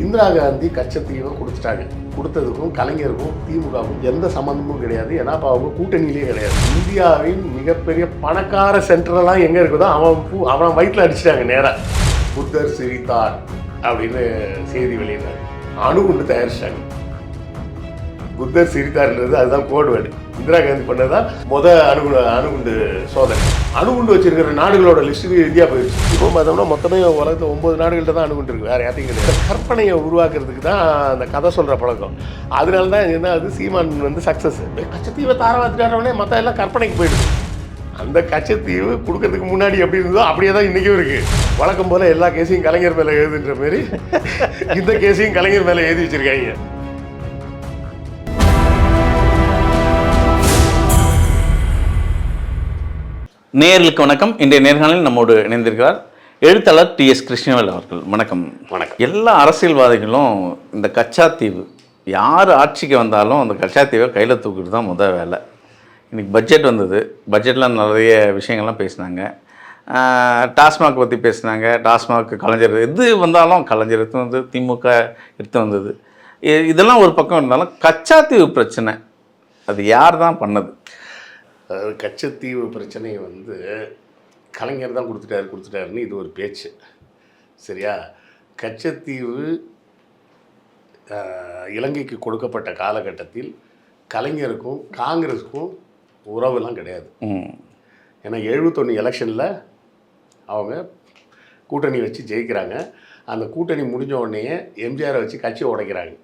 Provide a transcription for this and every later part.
இந்திரா காந்தி கச்சத்தீவை கொடுத்துட்டாங்க. கொடுத்ததுக்கும் கலைஞருக்கும் திமுகவுக்கும் எந்த சம்மந்தமும் கிடையாது. ஏன்னா அப்போ அவங்க கூட்டணியிலே கிடையாது. இந்தியாவின் மிகப்பெரிய பணக்கார சென்டரெல்லாம் எங்கே இருக்குதோ அவன் வயிற்றில் அடிச்சிட்டாங்க நேராக. புத்தர் சிரித்தார் அப்படின்னு செய்தி வெளியிட்டாங்க. அணுகுண்டு தயாரிச்சிட்டாங்க. புத்தர் சிரித்தார்ன்றது அதுதான் கோட் வேர்டு. இந்திரா காந்தி பண்ணதான் அணுகுண்டு சோதனை. அணுகுண்டு வச்சிருக்கிற நாடுகளோட லிஸ்ட்டு இந்தியா போயிடுச்சு. இப்போ பார்த்தோம்னா மொத்தமே உலகத்தில் 9 நாடுகள்கிட்ட தான் அணுகுண்டு இருக்குது, வேறு யார்ட்டையும் கிடையாது. கற்பனையை உருவாக்குறதுக்கு தான் அந்த கதை சொல்கிற பழக்கம். அதனால தான் என்ன அது சீமான் சக்ஸஸ். கச்சத்தீவை தாரவாத்திட்டாரவனே மற்ற எல்லாம் கற்பனைக்கு போயிடுது. அந்த கச்சத்தீவு கொடுக்கறதுக்கு முன்னாடி எப்படி இருந்ததோ அப்படியே தான் இன்றைக்கும் இருக்குது. வழக்கம் போல் எல்லா கேஸையும் கலைஞர் மேலே எழுதுன்ற மாரி இந்த கேஸையும் கலைஞர் மேலே எழுதி வச்சுருக்காங்க. நேயர்களுக்கு வணக்கம். இன்றைய நேர்காணலில் நம்மோடு இணைந்திருக்கிறார் எழுத்தாளர் டி.எஸ். கிருஷ்ணவேல் அவர்கள். வணக்கம். வணக்கம். எல்லா அரசியல்வாதிகளும் இந்த கச்சாத்தீவு யார் ஆட்சிக்கு வந்தாலும் அந்த கச்சாத்தீவை கையில் தூக்கிட்டு தான் முதல் வேலை. இன்றைக்கி பட்ஜெட் வந்தது. பட்ஜெட்டில் நிறைய விஷயங்கள்லாம் பேசினாங்க. டாஸ்மாக் பற்றி பேசினாங்க. டாஸ்மாக் கலைஞர் எது வந்தாலும் கலைஞர் எடுத்து வந்தது, திமுக எடுத்து வந்தது. இதெல்லாம் ஒரு பக்கம் இருந்தாலும் கச்சாத்தீவு பிரச்சனை அது யார் தான் பண்ணது? அதாவது கச்சத்தீவு பிரச்சனையை கலைஞர் தான் கொடுத்துட்டாருன்னு இது ஒரு பேச்சு. சரியா? கச்சத்தீவு இலங்கைக்கு கொடுக்கப்பட்ட காலகட்டத்தில் கலைஞருக்கும் காங்கிரஸுக்கும் உறவுலாம் கிடையாது. ஏன்னா 71 எலெக்ஷனில் அவங்க கூட்டணி வச்சு ஜெயிக்கிறாங்க. அந்த கூட்டணி முடிஞ்ச உடனே எம்ஜிஆரை வச்சு கட்சியை உடைக்கிறாங்க.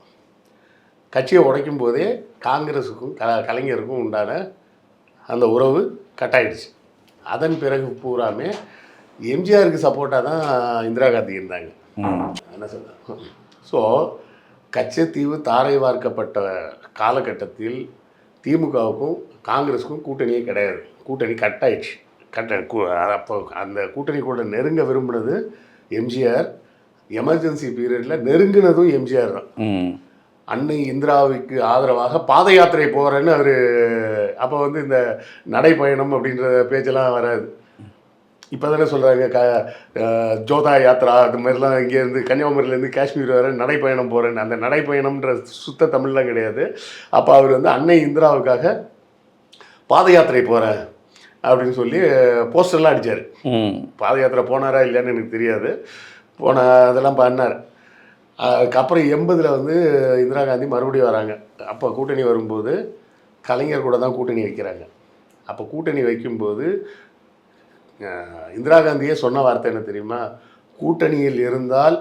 கட்சியை உடைக்கும் போதே காங்கிரஸுக்கும் கலைஞருக்கும் உண்டான அந்த உறவு கட்டாயிடுச்சு. அதன் பிறகு பூராமே எம்ஜிஆருக்கு சப்போர்ட்டாக தான் இந்திரா காந்தி இருந்தாங்க. என்ன சொல்ல? ஸோ கச்சத்தீவு தாரை வார்க்கப்பட்ட காலகட்டத்தில் திமுகவுக்கும் காங்கிரஸுக்கும் கூட்டணியே கிடையாது. கூட்டணி கட்டாயிடுச்சு. அப்போ அந்த கூட்டணி கூட நெருங்க விரும்பினது எம்ஜிஆர். எமர்ஜென்சி பீரியடில் நெருங்கினதும் எம்ஜிஆர் தான். அன்னை இந்திராவுக்கு ஆதரவாக பாத யாத்திரை போகிறேன்னு அவர் அப்போ இந்த நடைப்பயணம் அப்படின்ற பேச்செல்லாம் வராது. இப்போ தானே சொல்கிறாங்க ஜோதா யாத்ரா அது மாதிரிலாம் இங்கேருந்து கன்னியாகுமரியிலேருந்து காஷ்மீர் வர நடைப்பயணம் போகிறேன்னு. அந்த நடைப்பயணம்ன்ற சுத்த தமிழ்லாம் கிடையாது. அப்போ அவர் அன்னை இந்திராவுக்காக பாத யாத்திரை போகிறேன் அப்படின்னு சொல்லி போஸ்டர்லாம் அடித்தார். பாத யாத்திரை போனாரா இல்லையான்னு எனக்கு தெரியாது. அதெல்லாம் பண்ணார். அதுக்கப்புறம் 80 இந்திரா காந்தி மறுபடியும் வராங்க. அப்போ கூட்டணி வரும்போது கலைஞர் கூட தான் கூட்டணி வைக்கிறாங்க. அப்போ கூட்டணி வைக்கும்போது இந்திரா காந்தியே சொன்ன வார்த்தை என்ன தெரியுமா? கூட்டணியில் இருந்தால்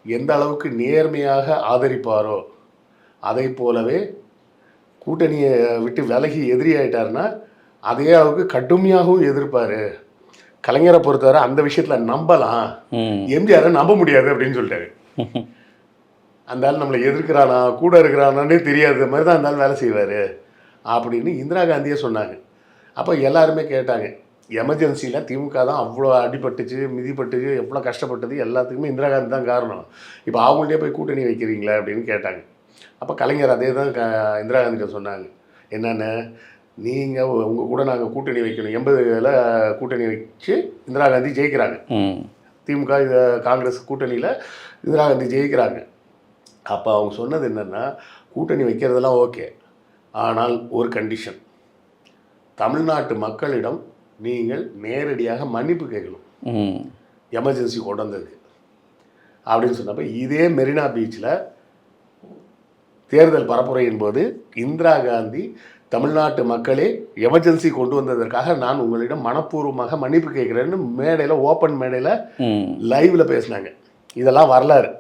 எந்த அளவுக்கு நேர்மையாக ஆதரிப்பாரோ அதை போலவே கூட்டணியை விட்டு விலகி எதிரி ஆகிட்டார்னா அதே அளவுக்கு கடுமையாகவும் எதிர்ப்பார். கலைஞரை பொறுத்தவரை அந்த விஷயத்தில் நம்பலாம், எம்ஜிஆரை நம்ப முடியாது அப்படின்னு சொல்லிட்டாரு. அந்த ஆள் நம்மளை எதிர்க்கிறானா கூட இருக்கிறானே தெரியாத மாதிரி தான் அந்த ஆள் வேலை செய்வார் அப்படின்னு இந்திரா காந்தியே சொன்னாங்க. அப்போ எல்லாருமே கேட்டாங்க, எமர்ஜென்சியில் திமுக தான் அவ்வளோ அடிபட்டுச்சு, மிதிப்பட்டுச்சு, எவ்வளோ கஷ்டப்பட்டது, எல்லாத்துக்குமே இந்திரா காந்தி தான் காரணம். இப்போ அவங்கள்டே போய் கூட்டணி வைக்கிறீங்களா அப்படின்னு கேட்டாங்க. அப்போ கலைஞர் அதே தான் இந்திரா காந்திகிட்ட சொன்னாங்க. என்னென்ன, நீங்கள் உங்கள் கூட நாங்கள் கூட்டணி வைக்கணும். 80ல் கூட்டணி வச்சு இந்திரா காந்தி ஜெயிக்கிறாங்க. திமுக காங்கிரஸ் கூட்டணியில் இந்திரா காந்தி ஜெயிக்கிறாங்க. அப்போ அவங்க சொன்னது என்னென்னா, கூட்டணி வைக்கிறதெல்லாம் ஓகே, ஆனால் ஒரு கண்டிஷன், தமிழ்நாட்டு மக்களிடம் நீங்கள் நேரடியாக மன்னிப்பு கேட்கணும் எமர்ஜென்சி கொண்டு வந்ததுக்கு அப்படின்னு சொன்னப்போ, இதே மெரினா பீச்சில் தேர்தல் பரப்புரையின் போது இந்திரா காந்தி தமிழ்நாட்டு மக்களே எமர்ஜென்சி கொண்டு வந்ததற்காக நான் உங்களிடம் மனப்பூர்வமாக மன்னிப்பு கேட்குறேன்னு மேடையில், ஓப்பன் மேடையில் லைவில் பேசினாங்க. இதெல்லாம் வரலாறு.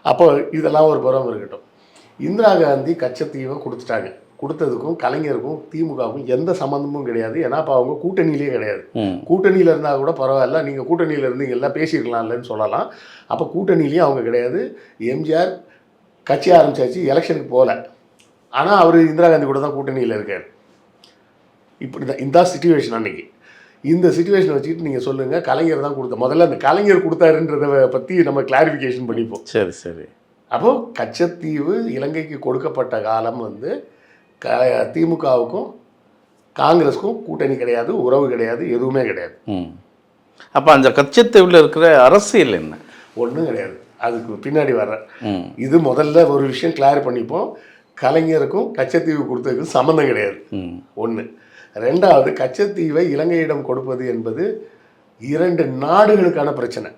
அப்போ இதெல்லாம் ஒரு புறம் இருக்கட்டும். இந்திரா காந்தி கச்சத்தீவை கொடுத்துட்டாங்க. கொடுத்ததுக்கும் கலைஞருக்கும் திமுகவுக்கும் எந்த சம்மந்தமும் கிடையாது. ஏன்னா அப்போ அவங்க கூட்டணியிலே கிடையாது. கூட்டணியில் இருந்தால் கூட பரவாயில்ல, நீங்கள் கூட்டணியில் இருந்து எல்லாம் பேசியிருக்கலாம்லன்னு சொல்லலாம். அப்போ கூட்டணியிலையும் அவங்க கிடையாது. எம்ஜிஆர் கட்சி ஆரம்பிச்சாச்சு, எலெக்ஷனுக்கு போகல. ஆனால் அவர் இந்திரா காந்தி கூட தான் கூட்டணியில் இருக்கார். இப்படி தான் இந்த சிச்சுவேஷன் அன்றைக்கி. இந்த சிச்சுவேஷனை வச்சுக்கிட்டு நீங்கள் சொல்லுங்கள், கலைஞர் தான் கொடுத்த, முதல்ல அந்த கலைஞர் கொடுத்தாருன்றதை பற்றி நம்ம கிளாரிஃபிகேஷன் பண்ணிப்போம். சரி சரி. அப்போது கச்சத்தீவு இலங்கைக்கு கொடுக்கப்பட்ட காலம் திமுகவுக்கும் காங்கிரஸுக்கும் கூட்டணி கிடையாது, உறவு கிடையாது, எதுவுமே கிடையாது. அப்போ அந்த கச்சத்தீவில் இருக்கிற அரசியல் என்ன? ஒன்றும் கிடையாது. அதுக்கு பின்னாடி வர்றேன். இது முதல்ல ஒரு விஷயம் கிளியர் பண்ணிப்போம். கலைஞருக்கும் கச்சத்தீவு கொடுத்ததுக்கும் சம்மந்தம் கிடையாது. ஒன்று. ரெண்டாவது, கச்சத்தீவை இலங்கையிடம் கொடுப்பது என்பது 2 நாடுகளுக்கான பிரச்சனை.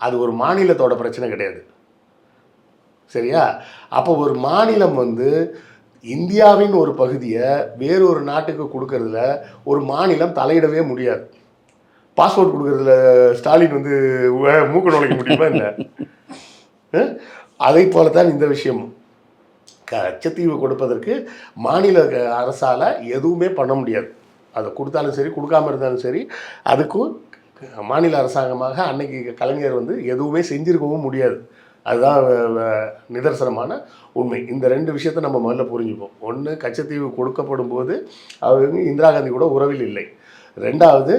அது ஒரு மாநிலத்தோட பிரச்சனை கிடையாது. சரியா? அப்போ ஒரு மாநிலம் வந்து இந்தியாவின் ஒரு பகுதியை வேறொரு நாட்டுக்கு கொடுக்கறதுல ஒரு மாநிலம் தலையிடவே முடியாது. பாஸ்போர்ட் கொடுக்கறதுல ஸ்டாலின் வந்து மூக்க நுழைக்க முடியுமா இல்லை? அதை போல தான் இந்த விஷயமும். கச்சத்தீவு கொடுப்பதற்கு மாநில அரசால் எதுவுமே பண்ண முடியாது. அதை கொடுத்தாலும் சரி, கொடுக்காம இருந்தாலும் சரி, அதுக்கும் மாநில அரசாங்கமாக அன்னைக்கு கலைஞர் வந்து எதுவுமே செஞ்சிருக்கவும் முடியாது. அதுதான் நிதர்சனமான உண்மை. இந்த 2 விஷயத்தை நம்ம முதல்ல புரிஞ்சுப்போம். ஒன்று, கச்சத்தீவு கொடுக்கப்படும் போது அவங்க இந்திரா காந்தி கூட உறவில் இல்லை. ரெண்டாவது,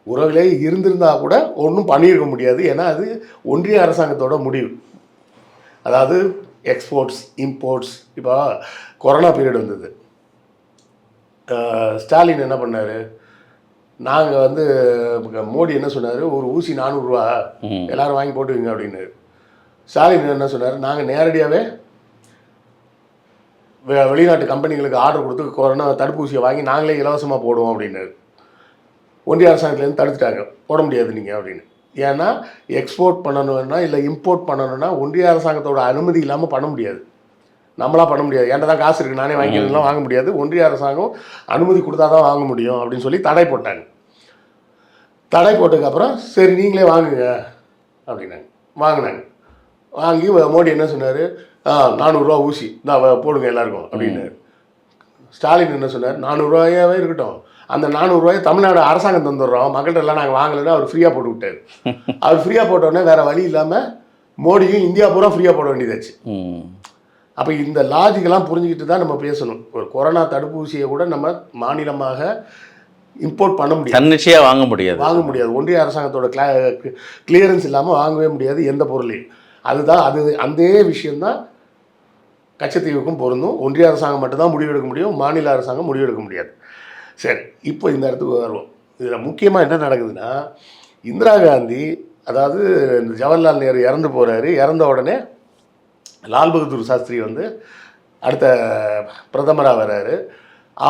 உறவிலே இருந்திருந்தால் கூட ஒன்றும் பண்ணியிருக்க முடியாது. ஏன்னா அது ஒன்றிய அரசாங்கத்தோட முடிவு. அதாவது எக்ஸ்போர்ட்ஸ், இம்போர்ட்ஸ். இப்போ கொரோனா பீரியட் வந்தது. ஸ்டாலின் என்ன பண்ணார்? நாங்கள் வந்து மோடி என்ன சொன்னார்? ஒரு ஊசி 400 ரூபா, எல்லோரும் வாங்கி போட்டுவீங்க அப்படின்னு. ஸ்டாலின் என்ன சொன்னார்? நாங்கள் நேரடியாகவே வெளிநாட்டு கம்பெனிகளுக்கு ஆர்டர் கொடுத்து கொரோனா தடுப்பூசியை வாங்கி நாங்களே இலவசமாக போடுவோம் அப்படின்னாரு. ஒன்றிய அரசாங்கத்துலேருந்து தடுத்துட்டாங்க, போட முடியாது நீங்கள் அப்படின்னு. ஏன்னா எக்ஸ்போர்ட் பண்ணணுன்னா இல்லை இம்போர்ட் பண்ணணுன்னா ஒன்றிய அரசாங்கத்தோட அனுமதி இல்லாமல் பண்ண முடியாது. நம்மளாம் பண்ண முடியாது. ஏன்டா தான் காசு இருக்குது, நானே வாங்கிக்கிறதுலாம் வாங்க முடியாது. ஒன்றிய அரசாங்கம் அனுமதி கொடுத்தா தான் வாங்க முடியும் அப்படின்னு சொல்லி தடை போட்டாங்க. தடை போட்டதுக்கப்புறம் சரி நீங்களே வாங்குங்க அப்படின்னாங்க. வாங்கினாங்க. வாங்கி மோடி என்ன சொன்னார்? 400 ரூபா ஊசி தான் போடுங்க எல்லாருக்கும் அப்படின்னாரு. ஸ்டாலின் என்ன சொன்னார்? 400 ரூபாயாவே இருக்கட்டும், அந்த 400 ரூபாயை தமிழ்நாடு அரசாங்கம் தந்துடுறோம், மக்கள்கிட்ட எல்லாம் நாங்கள் வாங்கலைன்னு அவர் ஃப்ரீயாக போட்டு விட்டார். அவர் ஃப்ரீயாக போட்டோடனே வேறு வழி இல்லாமல் மோடியும் இந்தியா பூரா ஃப்ரீயாக போட வேண்டியதாச்சு. அப்போ இந்த லாஜிக்கெல்லாம் புரிஞ்சுக்கிட்டு தான் நம்ம பேசணும். ஒரு கொரோனா தடுப்பூசியை கூட நம்ம மாநிலமாக இம்போர்ட் பண்ண முடியாது, தன்னிச்சையாக வாங்க முடியாது. ஒன்றிய அரசாங்கத்தோட கிளியரன்ஸ் இல்லாமல் வாங்கவே முடியாது எந்த பொருளையும். அதுதான் அந்த விஷயந்தான் கச்சத்தீவுக்கும் பொருந்தும். ஒன்றிய அரசாங்கம் மட்டும்தான் முடிவெடுக்க முடியும், மாநில அரசாங்கம் முடிவெடுக்க முடியாது. சரி, இப்போ இந்த இடத்துக்கு வருவோம். இதில் முக்கியமாக என்ன நடக்குதுன்னா, இந்திரா காந்தி, அதாவது இந்த ஜவஹர்லால் நேரு இறந்து போகிறாரு. இறந்த உடனே லால் பகதூர் சாஸ்திரி வந்து அடுத்த பிரதமராக வர்றாரு.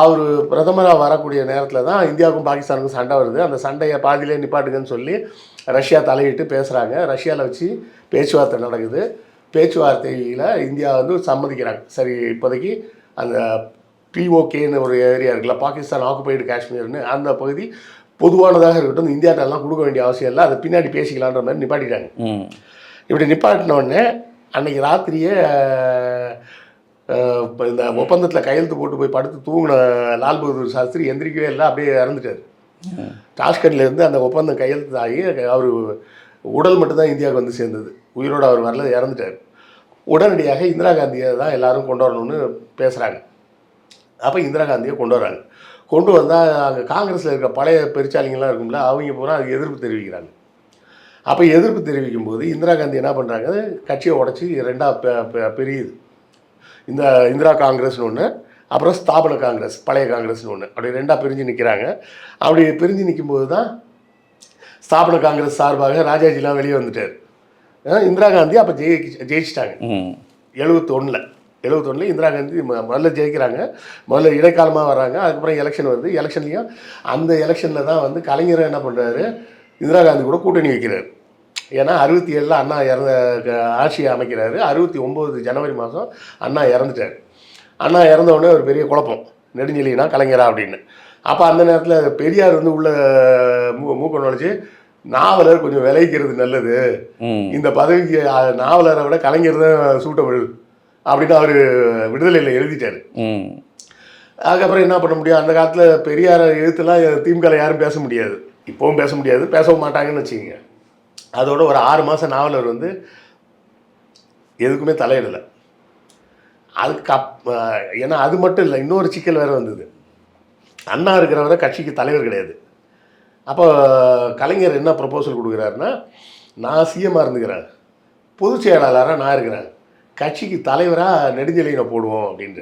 அவர் பிரதமராக வரக்கூடிய நேரத்தில் தான் இந்தியாவுக்கும் பாகிஸ்தானுக்கும் சண்டை வருது. அந்த சண்டையை பாதியிலே நிப்பாட்டுங்கன்னு சொல்லி ரஷ்யா தலையிட்டு பேசுகிறாங்க. ரஷ்யாவில் வச்சு பேச்சுவார்த்தை நடக்குது. பேச்சுவார்த்தையில் இந்தியா வந்து சம்மதிக்கிறாங்க. சரி, இப்போதைக்கு அந்த பிஓகேன்னு ஒரு ஏரியா இருக்குல்ல, பாகிஸ்தான் ஆக்குபைடு காஷ்மீர்னு, அந்த பகுதி பொதுவானதாக இருக்கட்டும், இந்தியாட்டெல்லாம் கொடுக்க வேண்டிய அவசியம் இல்லை, அதை பின்னாடி பேசிக்கலான்ற மாதிரி நிப்பாட்டிட்டாங்க. இப்படி நிப்பாட்டினோடனே அன்றைக்கி ராத்திரியே இந்த ஒப்பந்தத்தில் கையெழுத்து போட்டு போய் படுத்து தூங்கின லால் பகதூர் சாஸ்திரி எந்திரிக்கவே இல்லை, அப்படியே இறந்துட்டார். டாஷ்கண்ட்லேருந்து அந்த ஒப்பந்தம் கையெழுத்து ஆகி அவர் உடல் மட்டும்தான் இந்தியாவுக்கு வந்து சேர்ந்தது. உயிரோடு அவர் வரல, இறந்துட்டார். உடனடியாக இந்திரா காந்தியை தான் எல்லாரும் கொண்டு வரணும்னு பேசுகிறாங்க. அப்போ இந்திரா காந்தியை கொண்டு வராங்க. கொண்டு வந்தால் அங்கே காங்கிரஸில் இருக்க பழைய பெருச்சாலிங்கெல்லாம் இருக்கும்ல, அவங்க பூரா அதுக்கு எதிர்ப்பு தெரிவிக்கிறாங்க. அப்போ எதிர்ப்பு தெரிவிக்கும் போது இந்திரா காந்தி என்ன பண்ணுறாங்க? கட்சியை உடச்சி 2ஆக பிரியுது. இந்த இந்திரா காங்கிரஸ்னு ஒன்று, அப்புறம் ஸ்தாபன காங்கிரஸ், பழைய காங்கிரஸ்னு ஒன்று, அப்படி 2ஆக பிரிஞ்சு நிற்கிறாங்க. அப்படி பிரிஞ்சு நிற்கும்போது தான் ஸ்தாபன காங்கிரஸ் சார்பாக ராஜாஜிலாம் வெளியே வந்துட்டார். இந்திரா காந்தி அப்போ ஜெயிச்சிட்டாங்க 71 இந்திரா காந்தி முதல்ல ஜெயிக்கிறாங்க. முதல்ல இடைக்காலமாக வர்றாங்க. அதுக்கப்புறம் எலெக்ஷன் வருது. எலெக்ஷன்லேயும் அந்த எலெக்ஷனில் தான் வந்து கலைஞர் என்ன பண்ணுறாரு? இந்திரா காந்தி கூட கூட்டணி வைக்கிறார். ஏன்னா 67 அண்ணா ஆட்சியை அமைக்கிறாரு. 69 ஜனவரி மாதம் அண்ணா இறந்துட்டார். அண்ணா இறந்தவுடனே ஒரு பெரிய குழப்பம், நெடுஞ்செழியனா கலைஞரா அப்படின்னு. அப்போ அந்த நேரத்தில் பெரியார் வந்து உள்ள மூக்க நுழைச்சி, நாவலர் கொஞ்சம் விளைவிக்கிறது நல்லது, இந்த பதவிக்கு நாவலரை விட கலைஞர் தான் சூட்டபிள் அப்படின்னு அவர் விடுதலையில் எழுதிட்டார். அதுக்கப்புறம் என்ன பண்ண முடியும்? அந்த காலத்தில் பெரியார் எழுத்துலாம் திமுகவில் யாரும் பேச முடியாது, இப்போவும் பேச முடியாது, பேசவும் மாட்டாங்கன்னு வச்சுக்கோங்க. அதோட ஒரு 6 மாதம் நாவலர் வந்து எதுக்குமே தலையிடலை. அதுக்கு ஏன்னா அது மட்டும் இல்லை, இன்னொரு சிக்கல் வேறு வந்தது. அண்ணா இருக்கிறவரை கட்சிக்கு தலைவர் கிடையாது. அப்போ கலைஞர் என்ன ப்ரப்போசல் கொடுக்குறாருன்னா, நான் சிஎம்மாக இருந்துக்கிறேன், பொதுச் செயலாளராக நான் இருக்கிறேன், கட்சிக்கு தலைவராக நெடுஞ்செழியனை போடுவோம் அப்படின்ற.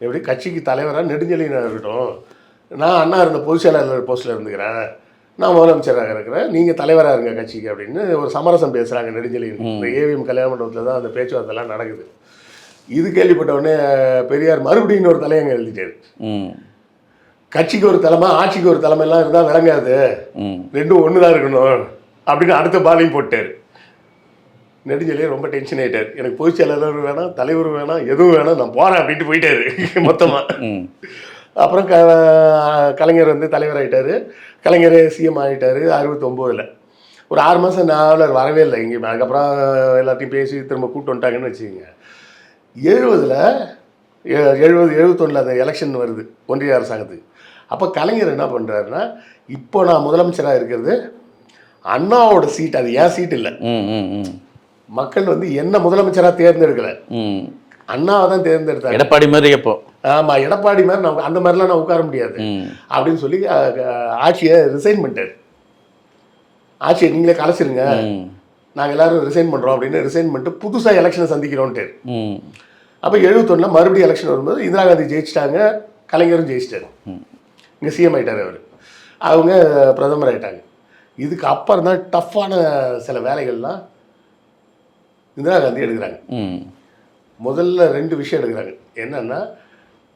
எப்படி கட்சிக்கு தலைவராக நெடுஞ்செழியனை இருக்கட்டும், நான் அண்ணா இருந்த பொதுச் செயலாளர் போஸ்ட்டில் இருந்துக்கிறேன், நான் முதலமைச்சராக இருக்கிறேன், நீங்கள் தலைவராக இருங்க கட்சிக்கு அப்படின்னு ஒரு சமரசம் பேசுகிறாங்க நெடுஞ்செழியன். இந்த ஏவிஎம் கல்யாண மண்டபத்தில் தான் அந்த பேச்சுவார்த்தைலாம் நடக்குது. இது கேள்விப்பட்ட உடனே பெரியார் மறுபடியும் இன்னொரு தலையங்க எழுதிட்டாரு. கட்சிக்கு ஒரு தலைமை, ஆட்சிக்கு ஒரு தலைமைலாம் இருந்தால் விளங்காது, ரெண்டும் ஒன்று தான் இருக்கணும் அப்படின்னு அடுத்த பாலையும் போட்டார். நெடுஞ்செழியன் ரொம்ப டென்ஷன் ஆகிட்டார். எனக்கு பொதுச் செயலாளர் வேணாம், தலைவர் வேணாம், எதுவும் வேணாம், நான் போகிறேன் அப்படின்ட்டு போயிட்டாரு மொத்தமாக. அப்புறம் கலைஞர் வந்து தலைவராகிட்டார். கலைஞர் சிஎம் ஆகிட்டார் 69. ஒரு 6 மாதம் நாவலர் வரவே இல்லை எங்கேயுமே. அதுக்கப்புறம் எல்லாத்தையும் பேசி திரும்ப கூப்பிட்டு வந்துட்டாங்கன்னு வச்சுக்கோங்க. 71 அந்த எலெக்ஷன் வருது ஒன்றிய அரசாங்கத்துக்கு. அப்போ கலைஞர் என்ன பண்ணுறாருன்னா, இப்போ நான் முதலமைச்சராக இருக்கிறது அண்ணாவோட சீட், அது ஏன் சீட் இல்லை. மக்கள் வந்து என்ன முதலமைச்சராக தேர்ந்தெடுக்கலை, அண்ணாவை தான் தேர்ந்தெடுத்தாங்க. எடப்பாடி மாதிரி எப்போ? ஆமாம், எடப்பாடி மாதிரி நான் அந்த மாதிரிலாம் நான் உட்கார முடியாது அப்படின்னு சொல்லி ஆட்சியை ரிசைன் பண்ணிட்டார். ஆட்சியை நீங்களே கலைச்சிருங்க, நாங்கள் எல்லாரும் ரிசைன் பண்ணுறோம் அப்படின்னு ரிசைன் பண்ணிட்டு புதுசாக எலெக்ஷனை சந்திக்கிறோன்ட்டு. அப்போ 71 மறுபடியும் எலெக்ஷன் வரும்போது இந்திரா காந்தி ஜெயிச்சிட்டாங்க, கலைஞரும் ஜெயிச்சிட்டாரு. இங்கே சிஎம் ஆகிட்டார் அவர், அவங்க பிரதமர் ஆகிட்டாங்க. இதுக்கு அப்புறம் தான் டஃப்பான சில வேலைகள்லாம் இந்திரா காந்தி எடுக்கிறாங்க. முதல்ல 2 விஷயம் எடுக்கிறாங்க. என்னென்னா,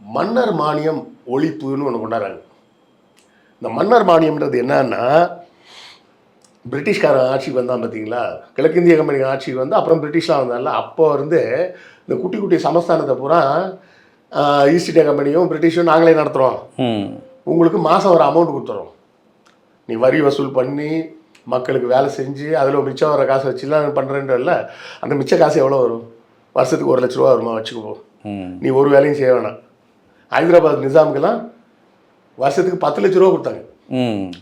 மன்னர் மானியம் ஒழிப்புன்னு ஒன்று கொண்டாடுறாங்க. இந்த மன்னர் மானியம்ன்றது என்னன்னா, பிரிட்டிஷ்காரன் ஆட்சிக்கு வந்தான் பார்த்தீங்களா, கிழக்கிந்திய கம்பெனி ஆட்சிக்கு வந்து அப்புறம் பிரிட்டிஷ்லாம் வந்தால, அப்போ இருந்து இந்த குட்டி குட்டி சமஸ்தானத்தை பூரா ஈஸ்ட் இந்தியா கம்பெனியும் பிரிட்டிஷும் நாங்களே நடத்துகிறோம், உங்களுக்கு மாதம் ஒரு அமௌண்ட் கொடுத்துறோம், நீ வரி வசூல் பண்ணி மக்களுக்கு வேலை செஞ்சு அதில் மிச்சம் வர காசை வச்சுலாம் பண்ணுறேன்றல்ல, அந்த மிச்ச காசு எவ்வளோ வரும்? வருஷத்துக்கு 1 லட்ச ரூபா வருமா வச்சுக்குவோம். நீ ஒரு வேலையும் செய்ய வேணாம். ஹைதராபாத் நிசாமுக்கெல்லாம் வருஷத்துக்கு 10 லட்ச ரூபா கொடுத்தாங்க.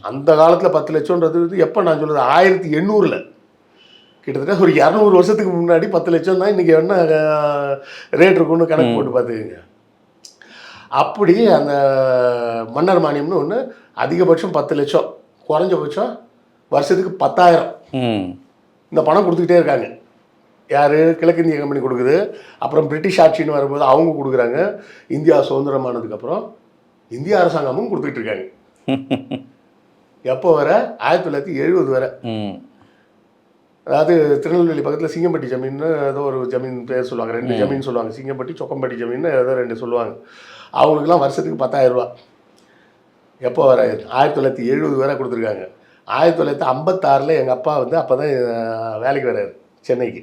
அந்த காலத்தில் 10 லட்சம்ன்றது எப்போ நான் சொல்கிறது 1800, கிட்டத்தட்ட ஒரு 200 வருஷத்துக்கு முன்னாடி 10 லட்சம் தான் இன்றைக்கி என்ன ரேட் இருக்குன்னு கணக்கு போட்டு பார்த்துக்கங்க. அப்படி அந்த மன்னர் மானியம்னு ஒன்று, அதிகபட்சம் 10 லட்சம், குறைஞ்சபட்சம் வருஷத்துக்கு 10,000 இந்த பணம் கொடுத்துக்கிட்டே இருக்காங்க. யார்? கிழக்கிந்திய கம்பெனி கொடுக்குது. அப்புறம் பிரிட்டிஷ் ஆட்சின்னு வரும்போது அவங்க கொடுக்குறாங்க. இந்தியா சுதந்திரமானதுக்கப்புறம் இந்திய அரசாங்கமும் கொடுத்துக்கிட்டு இருக்காங்க. எப்போ வர? 1970 வரை. அதாவது திருநெல்வேலி பக்கத்தில் சிங்கம்பட்டி ஜமீன்னு ஏதோ ஒரு ஜமீன் பேர் சொல்லுவாங்க, 2 ஜமீன் சொல்லுவாங்க, சிங்கம்பட்டி சொக்கம்பட்டி ஜமீன் ஏதோ 2 சொல்லுவாங்க. அவங்களுக்குலாம் வருஷத்துக்கு 10,000 ரூபா. எப்போ வர? 1970 வரை கொடுத்துருக்காங்க. 1956 எங்கள் அப்பா வந்து அப்போ தான் வேலைக்கு வர்றாரு சென்னைக்கு.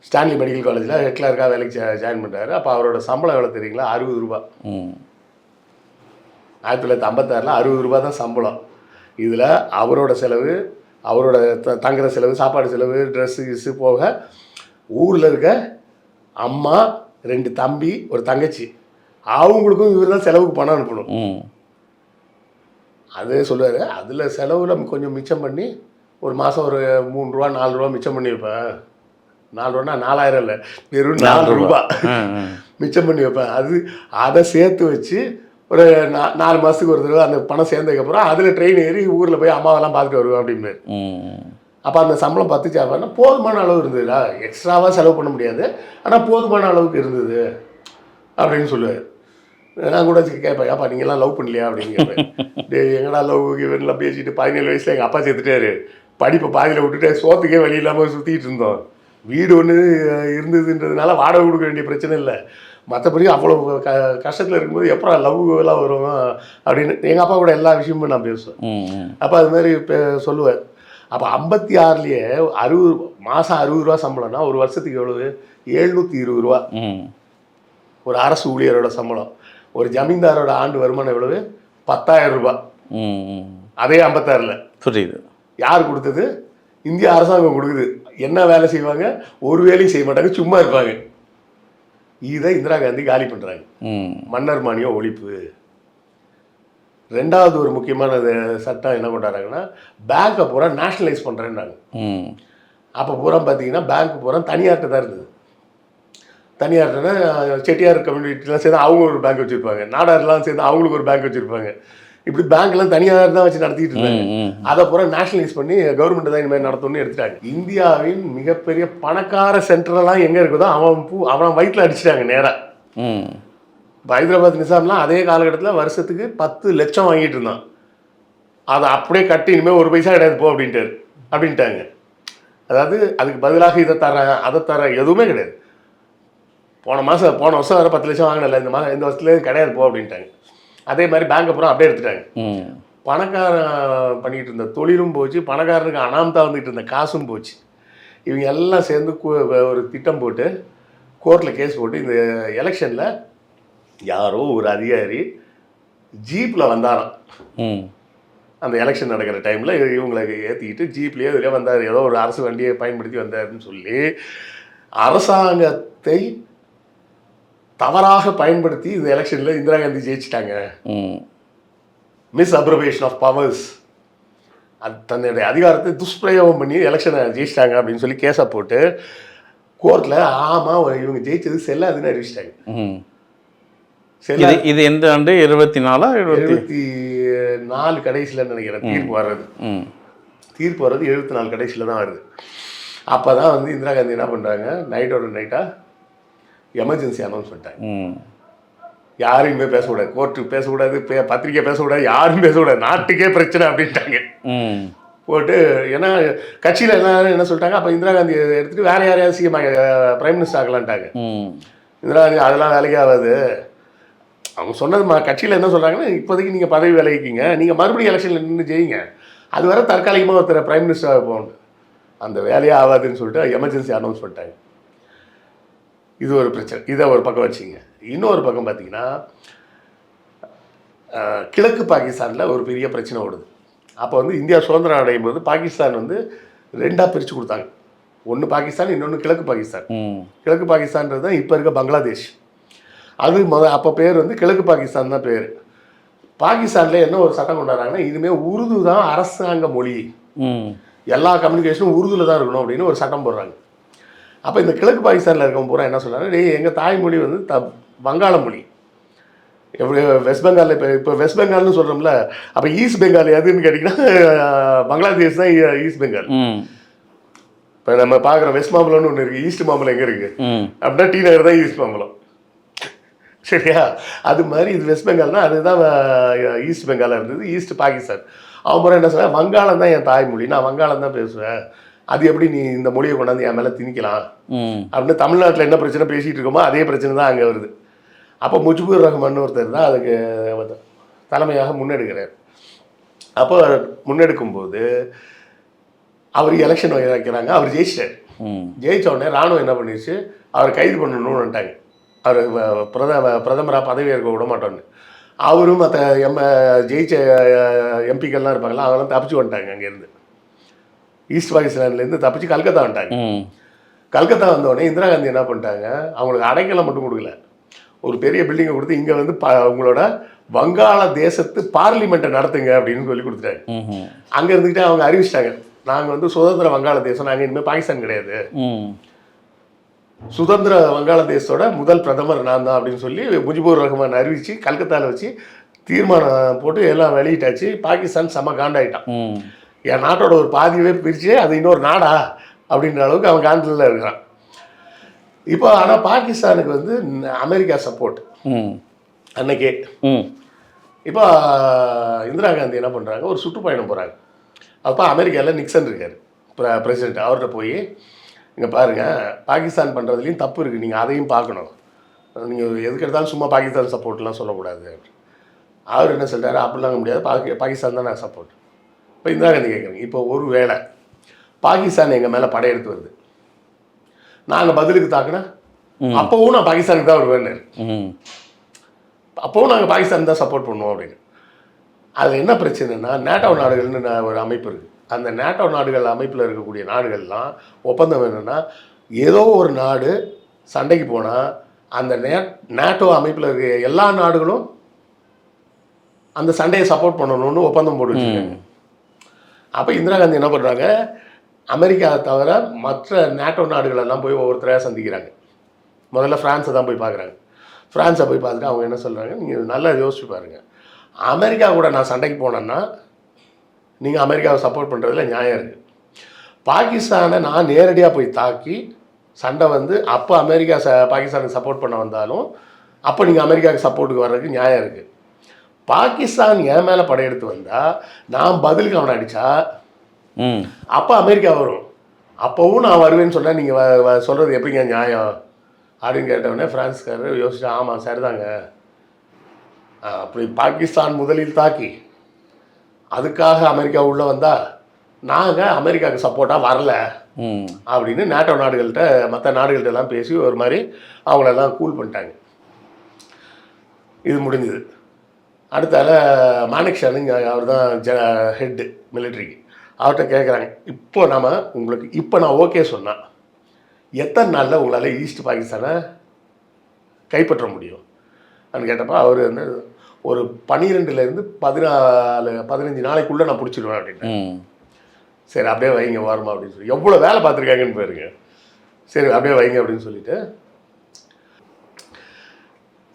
ஸ்டான்லி மெடிக்கல் காலேஜில் ஹெட் கிளர்க்காக வேலைக்கு ஜாயின் பண்ணுறாரு. அப்போ அவரோட சம்பளம் எவ்வளோ தெரியுங்களா? 60 ரூபா. 1956 60 ரூபா தான் சம்பளம். இதில் அவரோட செலவு, அவரோட தங்குற செலவு, சாப்பாடு செலவு, ட்ரெஸ்ஸு கிஸ்ஸு போக ஊரில் இருக்க அம்மா, 2 தம்பி, ஒரு தங்கச்சி, அவங்களுக்கும் இவர் தான் செலவுக்கு பணம் அனுப்பணும். அதே சொல்லுவார், அதில் செலவில் கொஞ்சம் மிச்சம் பண்ணி ஒரு மாதம் ஒரு 3 ரூபா 4 ரூபா மிச்சம் பண்ணி வைப்பேன். 4 ரூபான்னா 4000 இல்லை, வெறும் 4 ரூபா மிச்சம் பண்ணி வைப்பேன். அதை சேர்த்து வச்சு ஒரு 4 மாதத்துக்கு ஒரு தடவை அந்த பணம் சேர்ந்ததுக்கப்புறம் அதில் ட்ரெயின் ஏறி ஊரில் போய் அம்மாவெல்லாம் பார்த்துட்டு வருவேன் அப்படின்பாரு. அப்போ அந்த சம்பளம் 10 சாப்பாடுனா போதுமான அளவு இருந்ததுடா, எக்ஸ்ட்ராவாக செலவு பண்ண முடியாது, ஆனால் போதுமான அளவுக்கு இருந்தது அப்படின்னு சொல்லுவார். நான் கூட கேட்பேன், ஏப்பா நீங்கள்லாம் லவ் பண்ணலையா அப்படின்னு கேட்பேன். எங்கடா லவ் இவன்லாம் பேசிட்டு 17 வயசில் எங்கள் அப்பா சேர்த்துட்டாரு, படிப்பை பாதியில் விட்டுட்டு சோத்துக்கே வழி இல்லாமல் சுற்றிட்டு இருந்தோம். வீடு ஒன்று இருந்ததுன்றதுனால வாடகை கொடுக்க வேண்டிய பிரச்சனை இல்லை, மற்றபடி அவ்வளோ கஷ்டத்தில் இருக்கும்போது எப்போ லவ் எல்லாம் வரும் அப்படின்னு எங்கள் அப்பா கூட எல்லா விஷயமும் நான் பேசுவேன். அப்போ அது மாதிரி சொல்லுவேன். அப்போ 56 மாதம் 60 ரூபா சம்பளம்னா ஒரு வருஷத்துக்கு எவ்வளவு? 720 ரூபா. ஒரு அரசு ஊழியரோட சம்பளம். ஒரு ஜமீன்தாரோட ஆண்டு வருமானம் எவ்வளவு? 10,000 ரூபா. அதே 56 புரியுது. யார் கொடுத்தது? இந்திய அரசாங்கம் கொடுக்குது. என்ன வேலை செய்வாங்க? ஒரு வேலையும் செய்ய மாட்டாங்க, சும்மா இருப்பாங்க. இதை இந்திரா காந்தி காலி பண்ணுறாங்க. மன்னர் மானியம் ஒழிப்பு. 2வது ஒரு முக்கியமான சட்டம் என்ன கொண்டாடுறாங்கன்னா, பேங்க்கை பூரா நேஷ்னலைஸ் பண்ணுறேன்னாங்க. அப்போ பூரா பார்த்தீங்கன்னா பேங்க் பூரா தனியார்கிட்ட தான் இருந்தது. தனியார்னா செட்டியார் கம்யூனிட்டிலாம் சேர்ந்து அவங்க ஒரு பேங்க் வச்சுருப்பாங்க, நாடார்லாம் சேர்ந்து அவங்களுக்கு ஒரு பேங்க் வச்சுருப்பாங்க. இப்படி பேங்க்லாம் தனியார் தான் வச்சு நடத்திட்டு இருந்தாங்க. அதை பூரா நேஷனலைஸ் பண்ணி கவர்மெண்ட் தான் இனிமேல் நடத்தணும்னு எடுத்துட்டாங்க. இந்தியாவின் மிகப்பெரிய பணக்கார சென்டரெல்லாம் எங்கே இருக்குதோ அவன் வயிற்றில் அடிச்சிட்டாங்க நேராக. இப்போ ஹைதராபாத் நிசாம்லாம் அதே காலகட்டத்தில் வருஷத்துக்கு 10 லட்சம் வாங்கிட்டு இருந்தான். அதை அப்படியே கட்டி இனிமேல் ஒரு பைசா கிடையாது போ அப்படின்ட்டாங்க. அதாவது அதுக்கு பதிலாக இதை தரேன் அதை தரேன் எதுவுமே கிடையாது. போன வருஷம் வேறு 10 லட்சம் வாங்கினல, இந்த வருஷத்துலேயே கிடையாது போ அப்படின்ட்டாங்க. அதே மாதிரி பேங்க் அப்புறம் அப்படியே எடுத்துட்டாங்க. பணக்காரன் பண்ணிக்கிட்டு இருந்த தொழிலும் போச்சு, பணக்காரனுக்கு அனாமத்தா வந்துக்கிட்டு இருந்த காசும் போச்சு. இவங்க எல்லாம் சேர்ந்து ஒரு திட்டம் போட்டு கோர்ட்டில் கேஸ் போட்டு இந்த எலெக்ஷனில் யாரோ ஒரு அதிகாரி ஜீப்பில் வந்தாராம். அந்த எலெக்ஷன் நடக்கிற டைமில் இவங்களை ஏற்றிக்கிட்டு ஜீப்லேயே இதிலே வந்தார். ஏதோ ஒரு அரசு வண்டியை பயன்படுத்தி வந்தாருன்னு சொல்லி அரசாங்கத்தை தவறாக பயன்படுத்தி இந்த எலெக்ஷனில் இந்திரா காந்தி ஜெயிச்சிட்டாங்க. மிஸ் அப்ரவேஷன் ஆஃப் பவர்ஸ், அது தன்னுடைய அதிகாரத்தை துஷ்பிரயோகம் பண்ணி எலெக்ஷனை ஜெயிச்சிட்டாங்க அப்படின்னு சொல்லி கேஸை போட்டு கோர்ட்டில் ஆமாம் இவங்க ஜெயிச்சது செல்லாதுன்னு அறிவிச்சிட்டாங்க. இது எந்த ஆண்டு? 24 74 கடைசியில் நினைக்கிறேன் தீர்ப்பு வர்றது 74 கடைசியில் தான் வருது. அப்போ தான் வந்து இந்திரா காந்தி என்ன பண்ணுறாங்க, நைட்டோட நைட்டாக எமர்ஜென்சி அனௌன்ஸ் பண்ணிட்டாங்க. யாரையுமே பேசக்கூடாது, கோர்ட்டு பேசக்கூடாது, பத்திரிக்கை பேசக்கூடாது, யாரும் பேசக்கூடாது, நாட்டுக்கே பிரச்சனை அப்படின்ட்டாங்க போட்டு. ஏன்னா கட்சியில் எல்லாரும் என்ன சொல்லிட்டாங்க, அப்போ இந்திரா காந்தி எடுத்துகிட்டு வேறு யாரையாவது சிஎம் பிரைம் மினிஸ்டர் ஆகலான்ட்டாங்க. இந்திரா காந்தி அதெல்லாம் வேலைக்கு ஆகாது. அவங்க சொன்னது கட்சியில் என்ன சொல்கிறாங்கன்னா, இப்போதைக்கு நீங்கள் பதவி விலகிக்கிங்க, நீங்கள் மறுபடியும் எலெக்ஷனில் நின்று ஜெயிங்க, அது வரை தற்காலிகமாக ஒருத்தர் பிரைம் மினிஸ்டராக போகணும், அந்த வேலையே ஆகாதுன்னு சொல்லிட்டு எமர்ஜென்சி அனௌன்ஸ் பண்ணிட்டாங்க. இது ஒரு பிரச்சனை. இதை ஒரு பக்கம் வச்சுங்க. இன்னொரு பக்கம் பார்த்தீங்கன்னா கிழக்கு பாகிஸ்தானில் ஒரு பெரிய பிரச்சனை ஓடுது. அப்போ வந்து இந்தியா சுதந்திரம் அடையும் போது பாகிஸ்தான் வந்து 2ஆக பிரித்து கொடுத்தாங்க. ஒன்று பாகிஸ்தான், இன்னொன்று கிழக்கு பாகிஸ்தான். கிழக்கு பாகிஸ்தான்றது தான் இப்போ இருக்க பங்களாதேஷ். அது அப்போ பேர் வந்து கிழக்கு பாகிஸ்தான் தான் பேர். பாகிஸ்தானில் என்ன ஒரு சட்டம் கொண்டாடுறாங்கன்னா, இனிமேல் உருது தான் அரசாங்க மொழி, எல்லா கம்யூனிகேஷனும் உருதுல தான் இருக்கணும் அப்படின்னு ஒரு சட்டம் போடுறாங்க. அப்போ இந்த கிழக்கு பாகிஸ்தானில் இருக்கவங்க பூரா என்ன சொல்கிறாங்க, எங்கள் தாய்மொழி வந்து வங்காள மொழி. எப்படி வெஸ்ட் பெங்காலில் இப்போ வெஸ்ட் பெங்கால்னு சொல்கிறோம்ல, அப்போ ஈஸ்ட் பெங்கால் எதுன்னு கேட்டிங்கன்னா பங்களாதேஷ் தான் ஈஸ்ட் பெங்கால். இப்போ நம்ம பார்க்குற வெஸ்ட் மாம்பலம்னு ஒன்று இருக்குது, ஈஸ்ட் மாம்பலம் எங்கே இருக்குது அப்படின்னா டி நகர் தான் ஈஸ்ட் மாம்பலம், சரியா? அது மாதிரி இது வெஸ்ட் பெங்கால்னா அதுதான் ஈஸ்ட் பெங்காலாக இருந்தது, ஈஸ்ட் பாகிஸ்தான். அவன் பூரா என்ன சொல்கிறேன், வங்காளம் தான் என் தாய்மொழி, நான் வங்காளம் தான் பேசுவேன், அது எப்படி நீ இந்த மொழியை கொண்டாந்து என் மேலே திணிக்கலாம் அப்படின்னு தமிழ்நாட்டில் என்ன பிரச்சனை பேசிகிட்டு இருக்கோமோ அதே பிரச்சனை தான் அங்கே வருது. அப்போ முஜிபுர் ரஹ்மான் ஒருத்தர் தான் அதுக்கு தலைமையாக முன்னெடுக்கிறார். அப்போ முன்னெடுக்கும்போது அவர் எலெக்ஷன் வைக்கிறாங்க, அவர் ஜெயிச்சிட்டார். ஜெயித்த உடனே ராணுவம் என்ன பண்ணிடுச்சு, அவரை கைது பண்ணணும்னுட்டாங்க. அவர் பிரதமராக பதவி ஏற்க விட மாட்டோன்னு. அவரும் மற்ற ஜெயிச்ச எம்பிக்கள்லாம் இருப்பாங்களா, அவங்களாம் தப்பிச்சு வந்துட்டாங்க. அங்கேருந்து ஈஸ்ட் பாகிஸ்தான்லேருந்து தப்பிச்சு கல்கத்தா வந்துட்டாங்க. கல்கத்தா வந்தோடனே இந்திரா காந்தி என்ன பண்ணிட்டாங்க, அவங்களுக்கு அடைக்கலம் மட்டும் கொடுக்கல, ஒரு பெரிய பில்டிங்கை கொடுத்து இங்கே வந்து உங்களோட வங்காள தேசத்து பார்லிமெண்ட்டை நடத்துங்க அப்படின்னு சொல்லி கொடுத்துட்டாங்க. அங்கே இருந்துக்கிட்டே அவங்க அறிவிச்சிட்டாங்க, நாங்கள் வந்து சுதந்திர வங்காள தேசம், நாங்கள் இனிமேல் பாகிஸ்தான் கிடையாது, சுதந்திர வங்காளதேசத்தோட முதல் பிரதமர் நான் தான் அப்படின்னு சொல்லி முஜிபுர் ரஹ்மான் அறிவித்து கல்கத்தாவில் வச்சு தீர்மானம் போட்டு எல்லாம் வெளியிட்டாச்சு. பாகிஸ்தான் செம காண்டாயிட்டான், என் நாட்டோட ஒரு பாதியவே பிரித்து அது இன்னொரு நாடா அப்படின்ற அளவுக்கு அவன் காண்டில் இருக்கிறான். இப்போ ஆனால் பாகிஸ்தானுக்கு வந்து அமெரிக்கா சப்போர்ட் அன்னைக்கே. இப்போ இந்திரா காந்தி என்ன பண்ணுறாங்க, ஒரு சுற்றுப்பயணம் போகிறாங்க. அப்போ அமெரிக்காவில் நிக்சன் இருக்கார் பிரசிடென்ட், அவர்கிட்ட போய் இங்கே பாருங்கள், பாகிஸ்தான் பண்ணுறதுலையும் தப்பு இருக்குது, நீங்கள் அதையும் பார்க்கணும், நீங்கள் எதுக்கு எடுத்தாலும் சும்மா பாகிஸ்தான் சப்போர்ட்லாம் சொல்லக்கூடாது. அவர் என்ன சொல்கிறாரு, அப்படிலாம் முடியாது, பாகிஸ்தான் தான் நான் சப்போர்ட். இப்போ இந்திரா காந்தி கேட்குறேங்க, இப்போ ஒரு வேளை பாகிஸ்தான் எங்கள் மேலே படையெடுத்து வருது, நாங்கள் பதிலுக்கு தாக்குனா அப்போவும் நான் பாகிஸ்தானுக்கு தான் வருவேன்னு, அப்போவும் நாங்கள் பாகிஸ்தான் தான் சப்போர்ட் பண்ணுவோம் அப்படின்னு. அதில் என்ன பிரச்சனைனா, நேட்டோ நாடுகள்னு ஒரு அமைப்பு இருக்குது. அந்த நேட்டோ நாடுகள் அமைப்பில் இருக்கக்கூடிய நாடுகள்லாம் ஒப்பந்தம் என்னென்னா, ஏதோ ஒரு நாடு சண்டைக்கு போனால் அந்த நேட்டோ அமைப்பில் இருக்க எல்லா நாடுகளும் அந்த சண்டையை சப்போர்ட் பண்ணணும்னு ஒப்பந்தம் போட்டு வச்சுருக்காங்க. அப்போ இந்திரா காந்தி என்ன பண்ணுறாங்க, அமெரிக்காவை தவிர மற்ற நேட்டோ நாடுகளெல்லாம் போய் ஒவ்வொருத்தரையாக சந்திக்கிறாங்க. முதல்ல ஃப்ரான்ஸை தான் போய் பார்க்குறாங்க. ஃப்ரான்ஸை போய் பார்த்துட்டு அவங்க என்ன சொல்கிறாங்க, நீங்கள் நல்லா யோசிச்சு பாருங்கள், அமெரிக்கா கூட நான் சண்டைக்கு போனேன்னா நீங்கள் அமெரிக்காவை சப்போர்ட் பண்ணுறதுல நியாயம் இருக்குது. பாகிஸ்தானை நான் நேரடியாக போய் தாக்கி சண்டை வந்து அப்போ அமெரிக்கா பாகிஸ்தானுக்கு சப்போர்ட் பண்ண வந்தாலும் அப்போ நீங்கள் அமெரிக்காவுக்கு சப்போர்ட்டுக்கு வர்றதுக்கு நியாயம் இருக்குது. பாகிஸ்தான் என் மேலே படையெடுத்து வந்தால் நான் பதிலுக்கு அவனை அடித்தா ம் அப்போ அமெரிக்கா வரும். அப்போவும் நான் வருவேன்னு சொன்னால் நீங்கள் சொல்கிறது எப்படிங்க நியாயம் அப்படின்னு கேட்டவுடனே ஃப்ரான்ஸ்காரர் யோசிச்சா, ஆமாம் சரிதாங்க, அப்படி பாகிஸ்தான் முதலில் தாக்கி அதுக்காக அமெரிக்கா உள்ளே வந்தால் நாங்கள் அமெரிக்காவுக்கு சப்போர்ட்டாக வரல அப்படின்னு நேட்டோ நாடுகள்கிட்ட மற்ற நாடுகள்கிட்ட எல்லாம் பேசி ஒரு மாதிரி அவங்களெல்லாம் கூல் பண்ணிட்டாங்க. இது முடிஞ்சுது. அடுத்தால மானேக்ஷானு அவர் தான் ஹெட்டு மிலிட்ரிக்கு. அவர்கிட்ட கேட்குறாங்க, இப்போ உங்களுக்கு இப்போ நான் ஓகே சொன்னேன், எத்தனை நாளில் உங்களால் ஈஸ்ட் பாகிஸ்தானை கைப்பற்ற முடியும் அப்படின்னு கேட்டப்போ அவர் வந்து ஒரு 12லேருந்து 15 நாளைக்குள்ளே நான் பிடிச்சிடுவேன் அப்படின்னு. சரி அப்படியே வைங்க வாரமா அப்படின்னு சொல்லி எவ்வளோ வேலை பார்த்துருக்காங்கன்னு பாருங்க. சரி அப்படியே வைங்க அப்படின்னு சொல்லிட்டு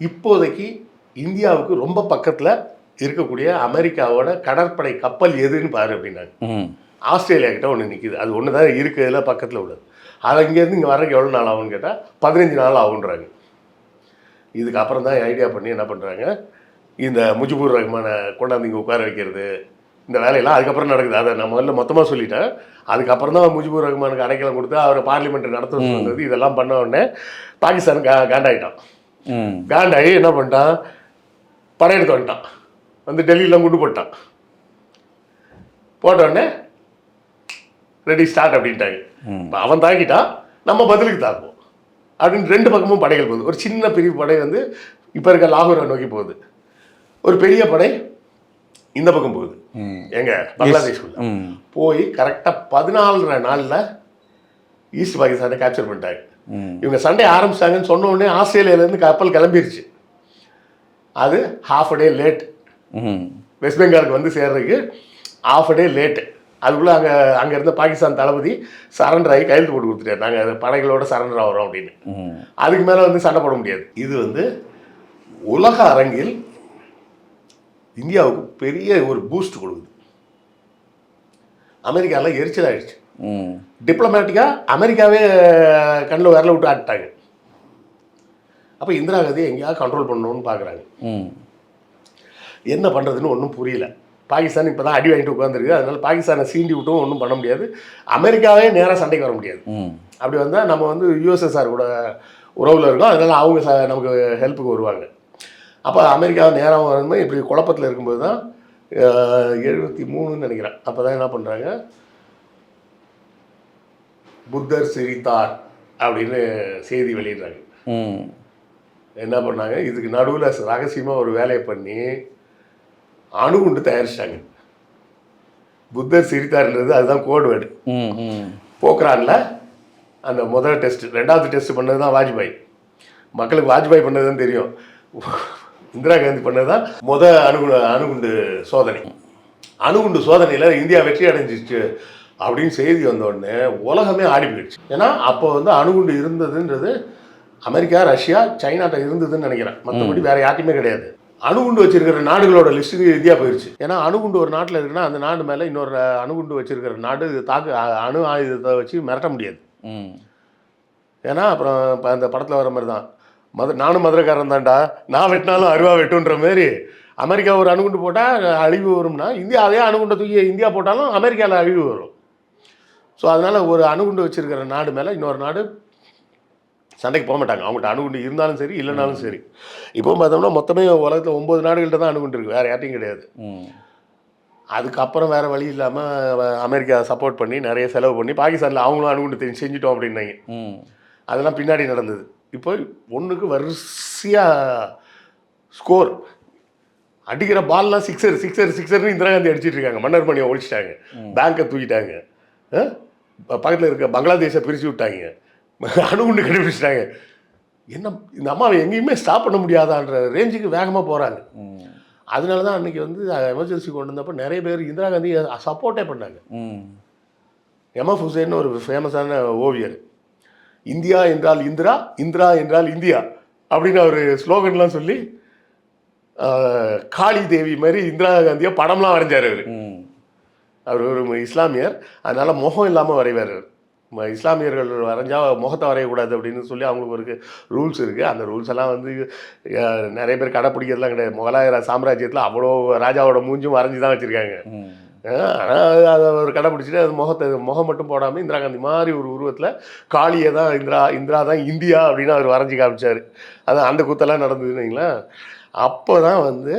இப்போதைக்கு இந்தியாவுக்கு ரொம்ப பக்கத்தில் இருக்கக்கூடிய அமெரிக்காவோட கடற்படை கப்பல் எதுன்னு பாரு அப்படின்னாங்க. ஆஸ்திரேலியா கிட்ட ஒன்று நிற்கிது, அது ஒன்று தான் இருக்குதுல பக்கத்தில் உள்ளது. அது இங்கேருந்து இங்கே வரக்கு எவ்வளோ நாள் ஆகும்னு கேட்டால் 15 நாள் ஆகுன்றாங்க. இதுக்கப்புறம் தான் ஐடியா பண்ணி என்ன பண்ணுறாங்க, இந்த முஜிபுர் ரஹ்மானை கொண்டாந்து இங்கே உட்கார வைக்கிறது, இந்த வேலையெல்லாம் அதுக்கப்புறம் நடக்குது. அதை நான் முதல்ல மொத்தமாக சொல்லிட்டேன். அதுக்கப்புறம் தான் முஜிபுர் ரஹ்மானுக்கு அடைக்கலம் கொடுத்து அவர் பார்லிமெண்ட் நடத்த சொன்னது. இதெல்லாம் பண்ண உடனே பாகிஸ்தான் காண்டாயிட்டான். காண்டாகி என்ன பண்ணிட்டான், படையெடுத்து வந்துட்டான், வந்து டெல்லியெலாம் கூட்டு போட்டான். போட்டோடனே ரெடி ஸ்டார்ட் அப்படின்ட்டாங்க. அவன் தாக்கிட்டான், நம்ம பதிலுக்கு தாக்குவோம் அப்படின்னு 2 பக்கமும் படைகள் போகுது. ஒரு சின்ன பிரிவு படை வந்து இப்போ இருக்க லாகூரை நோக்கி போகுது, ஒரு பெரிய படை இந்த பக்கம் போகுது, எங்க பங்களாதேஷ்குள்ள போய் கரெக்டாக 14 நாளில் ஈஸ்ட் பாகிஸ்தானை கேப்சர் பண்ணிட்டாங்க. இவங்க சண்டை ஆரம்பிச்சிட்டாங்கன்னு சொன்ன உடனே ஆஸ்திரேலியாவிலேருந்து கப்பல் கிளம்பிருச்சு. அது half a day late, west பெங்காலுக்கு வந்து சேர்றதுக்கு ஹாஃப் அ டே லேட்டு. அதுக்குள்ளே அங்கே இருந்த பாகிஸ்தான் தளபதி சரண்டர் ஆகி கையெழுத்து போட்டு கொடுத்துட்டாரு, நாங்கள் படைகளோட சரண்டர் ஆகிறோம் அப்படின்னு. அதுக்கு மேலே வந்து சண்டை போட முடியாது. இது வந்து உலக அரங்கில் இந்தியாவுக்கு பெரிய ஒரு பூஸ்ட் கொடுக்குது. அமெரிக்காவில் எரிச்சல் ஆயிடுச்சு. டிப்ளமேட்டிக்காக அமெரிக்காவே கண்ணில் விரல விட்டு ஆட்டாங்க. அப்போ இந்திரா காந்தியை எங்கேயாவது கண்ட்ரோல் பண்ணணும்னு பார்க்குறாங்க. என்ன பண்ணுறதுன்னு ஒன்றும் புரியல. பாகிஸ்தான் இப்போ தான் அடி வாங்கிட்டு உட்காந்துருக்கு, அதனால பாகிஸ்தானை சீண்டி விட்டும் ஒன்றும் பண்ண முடியாது. அமெரிக்காவே நேராக சண்டைக்கு வர முடியாது. அப்படி வந்தால் நம்ம வந்து யுஎஸ்எஸ்ஆர் கூட உறவில் இருக்கோம், அதனால் அவங்க நமக்கு ஹெல்ப்புக்கு வருவாங்க. அப்போ அமெரிக்காவை நேராக வரும்போது இப்படி குழப்பத்தில் இருக்கும்போது தான் 73 நினைக்கிறேன். அப்போ தான் என்ன பண்ணுறாங்க, புத்தர் சிரித்தார் அப்படின்னு செய்தி வெளியிடுறாங்க. என்ன பண்ணாங்க, இதுக்கு நடுவில் ரகசியமாக ஒரு வேலையை பண்ணி அணுகுண்டு தயாரிச்சிட்டாங்க. புத்தர் சிரித்தார்ன்றது அதுதான் கோடு வேர்டு. போக்ரானில் அந்த முதல் டெஸ்ட், 2வது டெஸ்ட் பண்ணது தான் வாஜ்பாய். மக்களுக்கு வாஜ்பாய் பண்ணது தான் தெரியும், இந்திரா காந்தி பண்ணது தான் அணுகுண்டு சோதனை. அணுகுண்டு சோதனையில் இந்தியா வெற்றி அடைஞ்சிச்சு அப்படின்னு செய்தி வந்தோடனே உலகமே ஆடி போயிடுச்சு. ஏன்னா அப்போ வந்து அணுகுண்டு இருந்ததுன்றது அமெரிக்கா, ரஷ்யா, சைனாட்ட இருந்ததுன்னு நினைக்கிறேன், மற்றபடி வேறு யார்ட்டையுமே கிடையாது. அணுகுண்டு வச்சிருக்கிற நாடுகளோட லிஸ்ட்டுக்கு இந்தியா போயிடுச்சு. ஏன்னா அணுகுண்டு ஒரு நாட்டில் இருக்குன்னா அந்த நாடு மேலே இன்னொரு அணுகுண்டு வச்சிருக்கிற நாடு அணு ஆயுதத்தை வச்சு மிரட்ட முடியாது. ஏன்னா அப்புறம் இப்போ அந்த படத்தில் வர மாதிரி தான், நானும் மதுரைக்காரன் தான்டா, நான் வெட்டினாலும் அருவா வெட்டுன்ற மாதிரி அமெரிக்கா ஒரு அணுகுண்டு போட்டால் அழிவு வரும்னா இந்தியா அதே அணுகுண்டை தூக்கி இந்தியா போட்டாலும் அமெரிக்காவில் அழிவு வரும். ஸோ அதனால் ஒரு அணுகுண்டு வச்சிருக்கிற நாடு மேலே இன்னொரு நாடு சண்டைக்கு போக மாட்டாங்க. அவங்கள்ட்ட அணுகுண்டு இருந்தாலும் சரி இல்லைனாலும் சரி. இப்போ பார்த்தோம்னா மொத்தமே உலகத்தில் 9 நாடுகள்கிட்ட தான் அணுகுண்டு இருக்குது, வேறு யார்ட்டையும் கிடையாது. அதுக்கப்புறம் வேறு வழி இல்லாமல் அமெரிக்கா சப்போர்ட் பண்ணி நிறைய செலவு பண்ணி பாகிஸ்தானில் அவங்களும் அணுகுண்டு செஞ்சுட்டோம் அப்படின்னாங்க. அதெல்லாம் பின்னாடி நடந்தது. இப்போ ஒன்றுக்கு வரிசையாக ஸ்கோர் அடிக்கிற பால்லாம் சிக்ஸர்னு இந்திரா காந்தி அடிச்சிட்டு இருக்காங்க. மன்னர் மணியை ஒழிச்சிட்டாங்க, பேங்கை தூக்கிட்டாங்க, பக்கத்தில் இருக்க பங்களாதேஷை பிரித்து விட்டாங்க, அணுகுண்டு கண்டுபிடிச்சிட்டாங்க. என்ன இந்த அம்மாவை எங்கேயுமே ஸ்டாப் பண்ண முடியாதான்ற ரேஞ்சுக்கு வேகமாக போகிறாங்க. அதனால தான் அன்றைக்கி வந்து எமர்ஜென்சி கொண்டு வந்தப்போ நிறைய பேர் இந்திரா காந்தி சப்போர்ட்டே பண்ணாங்க. எம்எஃப் ஹுசேன் ஒரு ஃபேமஸான ஓவியர், இந்தியா என்றால் இந்திரா, இந்திரா என்றால் இந்தியா அப்படின்னு அவர் ஸ்லோகன்லாம் சொல்லி காளி தேவி மாதிரி இந்திரா காந்தியை படம்லாம் வரைஞ்சார். அவர் ஒரு இஸ்லாமியர், அதனால் முகம் இல்லாமல் வரைவார். இஸ்லாமியர்கள் வரைஞ்சா முகத்தை வரையக்கூடாது அப்படின்னு சொல்லி அவங்களுக்கு ஒரு ரூல்ஸ் இருக்குது. அந்த ரூல்ஸ் எல்லாம் வந்து நிறைய பேர் கடைப்பிடிக்கிறதுலாம் கிடையாது. முகலாய சாம்ராஜ்யத்தில் அவ்வளோ ராஜாவோட மூஞ்சும் வரைஞ்சி தான் வச்சுருக்காங்க. ஆனால் அதை ஒரு கடைப்பிடிச்சிட்டு அது முகம் மட்டும் போடாமல் இந்திரா காந்தி மாதிரி ஒரு உருவத்தில் காளியை தான் இந்திரா தான் இந்தியா அப்படின்னு அவர் வரைஞ்சி காமிச்சார். அதான் அந்த கூத்தெல்லாம் நடந்ததுன்னு அப்போ தான் வந்து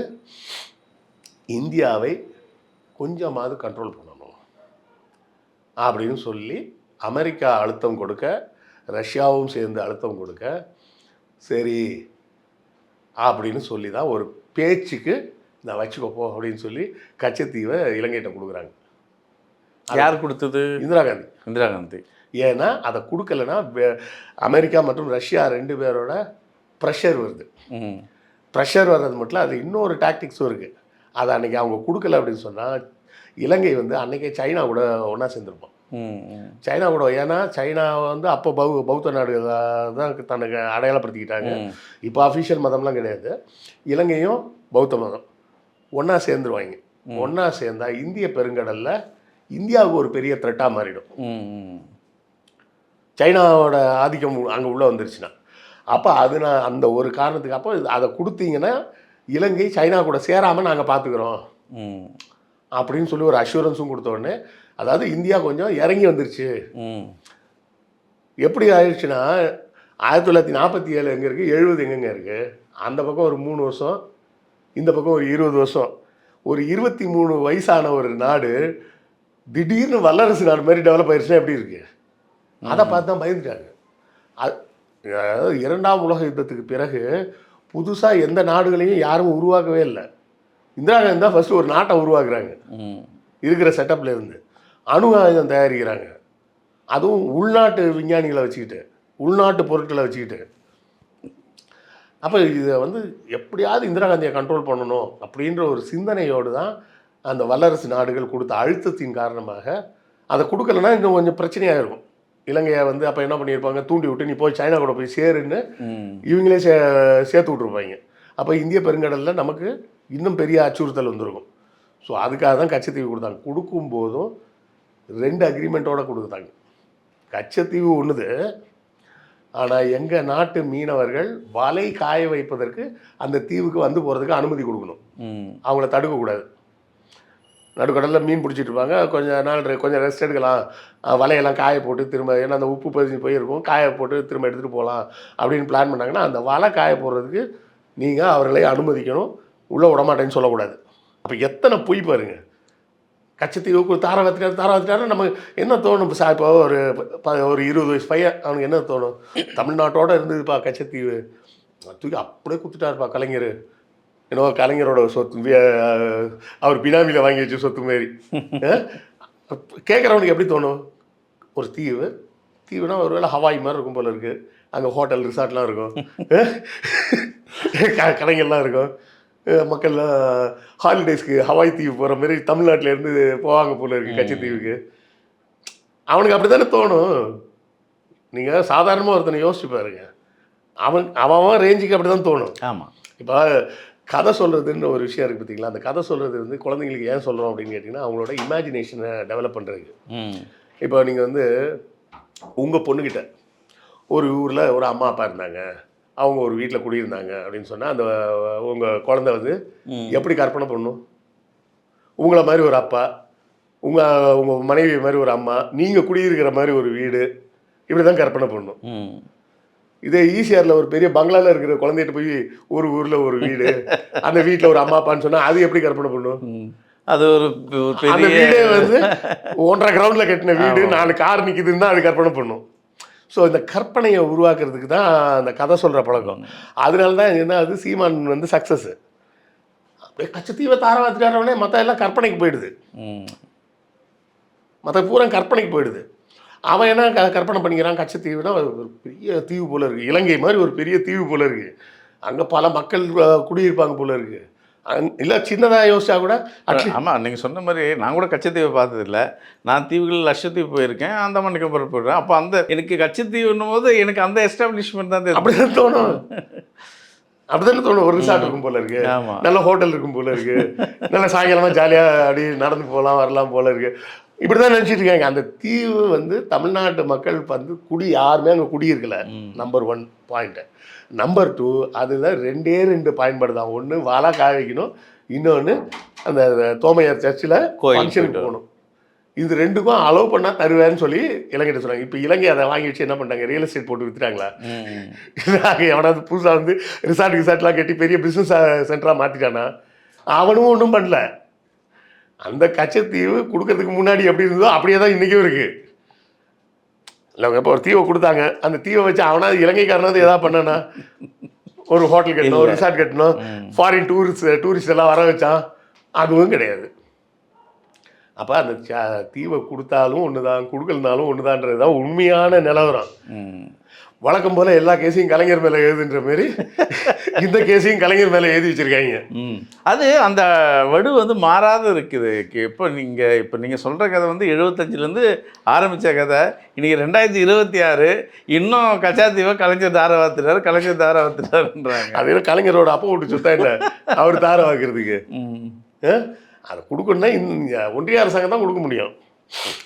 இந்தியாவை கொஞ்சமாவது கண்ட்ரோல் பண்ணணும் அப்படின்னு சொல்லி அமெரிக்கா அழுத்தம் கொடுக்க, ரஷ்யாவும் சேர்ந்து அழுத்தம் கொடுக்க, சரி அப்படின்னு சொல்லி தான் ஒரு பேச்சுக்கு நான் வச்சுக்கோப்போ அப்படின்னு சொல்லி கச்சத்தீவை இலங்கையிட்ட கொடுக்குறாங்க. யார் கொடுத்தது? இந்திரா காந்தி. இந்திரா காந்தி. ஏன்னா அதை கொடுக்கலன்னா அமெரிக்கா மற்றும் ரஷ்யா 2 பேரோட ப்ரெஷர் வருது. ப்ரெஷர் வர்றது மட்டும் இல்லை, அது இன்னொரு டாக்டிக்ஸும் இருக்குது. அதை அன்றைக்கி அவங்க கொடுக்கல அப்படின்னு சொன்னால் இலங்கை வந்து அன்றைக்கே சைனா கூட ஒன்றா சேர்ந்துருப்போம். சைனா கூட, ஏன்னா சைனா வந்து அப்போ பௌத்த நாடுகள் தான் தனக்கு அடையாளப்படுத்திக்கிட்டாங்க. இப்போ அஃபிஷியல் மதம்லாம் கிடையாது. இலங்கையும் பௌத்த மதம் ஒன்றா சேர்ந்துருவாங்க. ஒன்றா சேர்ந்தால் இந்திய பெருங்கடலில் இந்தியாவுக்கு ஒரு பெரிய த்ரெட்டாக மாறிடும். சைனாவோட ஆதிக்கம் அங்கே உள்ளே வந்துருச்சுன்னா. அப்போ அது நான் அந்த ஒரு காரணத்துக்கு அப்போ அதை கொடுத்தீங்கன்னா இலங்கை சைனா கூட சேராமல் நாங்கள் பார்த்துக்குறோம் அப்படின்னு சொல்லி ஒரு அஷூரன்ஸும் கொடுத்தோடனே, அதாவது இந்தியா கொஞ்சம் இறங்கி வந்துருச்சு. எப்படி ஆயிடுச்சுன்னா 1947 எங்கே இருக்குது, 70 எங்கெங்க இருக்குது. அந்த பக்கம் ஒரு 3 வருஷம், இந்த பக்கம் ஒரு 20 வருஷம். ஒரு 23 வயசான ஒரு நாடு திடீர்னு வல்லரசு நாடு மாதிரி டெவலப் ஆயிடுச்சுன்னா எப்படி இருக்குது? அதை பார்த்து தான் பயந்துட்டாங்க. அதாவது 2ஆம் உலக யுத்தத்துக்கு பிறகு புதுசாக எந்த நாடுகளையும் யாரும் உருவாக்கவே இல்லை. இந்திரா காந்தி தான் ஃபஸ்ட்டு ஒரு நாட்டை உருவாக்குறாங்க. இருக்கிற செட்டப்பில் இருந்து அணு ஆயுதம் தயாரிக்கிறாங்க. அதுவும் உள்நாட்டு விஞ்ஞானிகளை வச்சுக்கிட்டு, உள்நாட்டு பொருட்களை வச்சுக்கிட்டு. அப்போ இதை வந்து எப்படியாவது இந்திரா காந்தியை கண்ட்ரோல் பண்ணணும் அப்படின்ற ஒரு சிந்தனையோடு தான் அந்த வல்லரசு நாடுகள் கொடுத்த அழுத்தத்தின் காரணமாக அதை கொடுக்கலன்னா இன்னும் கொஞ்சம் பிரச்சனையாக இருக்கும். இலங்கையை வந்து அப்போ என்ன பண்ணியிருப்பாங்க, தூண்டி விட்டு நீ போய் சைனா கூட போய் சேருன்னு இவங்களே சேர்த்து விட்ருப்பாங்க. அப்போ இந்திய பெருங்கடலில் நமக்கு இன்னும் பெரிய அச்சுறுத்தல் வந்துருக்கும். ஸோ அதுக்காக தான் கச்சத்தீவு கொடுத்தாங்க. கொடுக்கும்போதும் 2 அக்ரிமெண்ட்டோடு கொடுத்தாங்க. கச்சத்தீவு ஒன்றுது, ஆனால் எங்கள் நாட்டு மீனவர்கள் வலை காய வைப்பதற்கு அந்த தீவுக்கு வந்து போகிறதுக்கு அனுமதி கொடுக்கணும். அவங்கள தடுக்கக்கூடாது. நடுக்கடலில் மீன் பிடிச்சிட்டு இருப்பாங்க, கொஞ்சம் ரெஸ்ட் எடுக்கலாம், வலையெல்லாம் காய போட்டு திரும்ப, ஏன்னா அந்த உப்பு பதிஞ்சு போயிருக்கும், காய போட்டு திரும்ப எடுத்துகிட்டு போகலாம் அப்படின்னு பிளான் பண்ணாங்கன்னா அந்த வலை காய போடுறதுக்கு நீங்கள் அவர்களை அனுமதிக்கணும், உள்ளே விடமாட்டேன்னு சொல்லக்கூடாது. அப்போ எத்தனை பொய் பாருங்க. கச்சத்தீவுக்கு தாரை வச்சுட்டாருன்னா நம்ம என்ன தோணும்? இப்போ ஒரு 20 வயசு பையன், அவனுக்கு என்ன தோணும்? தமிழ்நாட்டோடு இருந்ததுப்பா கச்சத்தீவு, தூக்கி அப்படியே கொடுத்துட்டாருப்பா கலைஞர், ஏன்னோ கலைஞரோட சொத்து, அவர் பினாமியில் வாங்கி வச்ச சொத்து மாரி. கேட்குறவனுக்கு எப்படி தோணும்? ஒரு தீவுனா ஒரு வேளை ஹவாய் மாதிரி இருக்கும் போல இருக்குது. அங்கே ஹோட்டல் ரிசார்ட்லாம் இருக்கும், கடைகள்லாம் இருக்கும், மக்கள்லாம் ஹாலிடேஸ்க்கு ஹவாய் தீவு போகிற மாதிரி தமிழ்நாட்டிலேருந்து போவாங்க போல இருக்குது கச்சத்தீவுக்கு. அவனுக்கு அப்படி தானே தோணும். நீங்கள் சாதாரணமாக ஒருத்தனை யோசிச்சு பாருங்க, அவன் ரேஞ்சுக்கு அப்படி தான் தோணும். ஆமாம். இப்போ கதை சொல்கிறதுன்னு ஒரு விஷயம் இருக்குது பார்த்தீங்களா? அந்த கதை சொல்கிறது வந்து குழந்தைங்களுக்கு ஏன் சொல்கிறோம் அப்படின்னு கேட்டிங்கன்னா, அவங்களோட இமேஜினேஷனை டெவலப் பண்ணுறதுக்கு. இப்போ நீங்கள் வந்து உங்கள் பொண்ணுக்கிட்ட ஒரு ஊரில் ஒரு அம்மா அப்பா இருந்தாங்க, அவங்க ஒரு வீட்டில் குடியிருந்தாங்க அப்படின்னு சொன்னால், அந்த உங்கள் குழந்தை வந்து எப்படி கற்பனை பண்ணும்? உங்களை மாதிரி ஒரு அப்பா, உங்கள் மனைவி மாதிரி ஒரு அம்மா, நீங்கள் குடியிருக்கிற மாதிரி ஒரு வீடு, இப்படி தான் கற்பனை பண்ணும். இதே ஈசிஆரில் ஒரு பெரிய பங்களாவில் இருக்கிற குழந்தைகிட்ட போய் ஒரு ஊரில் ஒரு வீடு, அந்த வீட்டில் ஒரு அம்மா அப்பான்னு சொன்னால் அது எப்படி கற்பனை பண்ணும்? அது ஒரு அந்த வீடே வந்து 1.5 கிரவுண்டில் கட்டின வீடு, 4 கார் நிற்கிதுன்னு தான் அது கற்பனை பண்ணும். ஸோ இந்த கற்பனையை உருவாக்குறதுக்கு தான் அந்த கதை சொல்கிற பழக்கம். அதனால தான் என்ன, அது சீமான் வந்து சக்ஸஸ்ஸு. அப்படியே கச்சத்தீவை தாரவாத்துக்காரவனே மற்ற எல்லாம் கற்பனைக்கு போயிடுது, மற்ற பூரா கற்பனைக்கு போயிடுது. அவன் என்ன கற்பனை பண்ணிக்கிறான், கச்சத்தீவுனா ஒரு பெரிய தீவு போல் இருக்குது, இலங்கை மாதிரி ஒரு பெரிய தீவு போல் இருக்குது, அங்கே பல மக்கள் குடியிருப்பாங்க போல் இருக்குது. இல்லை சின்னதாக யோசிச்சா கூட. ஆமாம், நீங்கள் சொன்ன மாதிரி நான் கூட கச்சத்தீவை பார்த்ததில்லை. நான் தீவுகள் லட்சத்தீவு போயிருக்கேன், அந்தமான் நிக்கோபார் போயிருக்கேன். அப்போ அந்த எனக்கு கச்சத்தீவுன்னும் போது எனக்கு அந்த எஸ்டாப்ளிஷ்மெண்ட் தான் அப்படி தான் தோணும். அப்படிதானே தோணும். ஒரு ரிசார்ட் இருக்கும் போல இருக்கு, நல்ல ஹோட்டல் இருக்கும் போல இருக்கு, நல்ல சாயங்காலமாக ஜாலியாக அப்படி நடந்து போகலாம் வரலாம் போல இருக்கு. இப்படி தான் நினச்சிட்டு இருக்காங்க. அந்த தீவு வந்து தமிழ்நாட்டு மக்கள் வந்து யாருமே அங்கே குடியிருக்கல. Number 1 point. நம்பர் 2 அதில் 2 பயன்பாடு தான். ஒன்று வாழை காய வைக்கணும், இன்னொன்று அந்த தோமையார் சர்ச்சில் ஃபங்க்ஷனுக்கு போகணும். இது 2க்கும் அலோவ் பண்ணால் தருவேன்னு சொல்லி இலங்கைட்ட சொன்னாங்க. இப்போ இலங்கை அதை வாங்கி வச்சு என்ன பண்ணிட்டாங்க, ரியல் எஸ்டேட் போட்டு விற்றுட்டாங்களா? நாங்கள் எவனாவது புதுசாக வந்து ரிசார்ட்லாம் கட்டி பெரிய பிஸ்னஸ் சென்டராக மாற்றிட்டானா? அவனும் ஒன்றும் பண்ணல. அந்த கச்சத்தீவு கொடுக்கறதுக்கு முன்னாடி எப்படி இருந்ததோ அப்படியே தான் இன்றைக்கும் இருக்குது. இல்லைங்க, இப்போ ஒரு தீவை கொடுத்தாங்க, அந்த தீவை வச்சு அவனாவது இலங்கைக்காரனாவது எதாவது பண்ணானா? ஒரு ஹோட்டல் கட்டணும், ஒரு ரிசார்ட் கட்டணும், ஃபாரின் டூரிஸ்ட் எல்லாம் வர வச்சான்? அதுவும் கிடையாது. அப்போ அந்த தீவை கொடுத்தாலும் ஒன்று தான், கொடுக்கலனாலும் ஒன்று தான்ன்றது தான் உண்மையான நிலவரம். வழக்கம் போல் எல்லா கேஸையும் கலைஞர் மேலே எழுதுன்ற மாரி இந்த கேஸையும் கலைஞர் மேலே எழுதி வச்சுருக்காங்க. அது அந்த வடு வந்து மாறாத இருக்குது. இப்போ நீங்கள் சொல்கிற கதை வந்து 75லேருந்து ஆரம்பித்த கதை, இன்றைக்கி 2026 இன்னும் கச்சாத்தீவை கலைஞர் தாரவாத்துறாருன்றாங்க. அது கலைஞரோட அப்போ விட்டு சுத்தா இல்லை அவர் தாரவாக்குறதுக்கு. அதை கொடுக்கணுன்னா ஒன்றிய அரசாங்கம் தான் கொடுக்க முடியும்.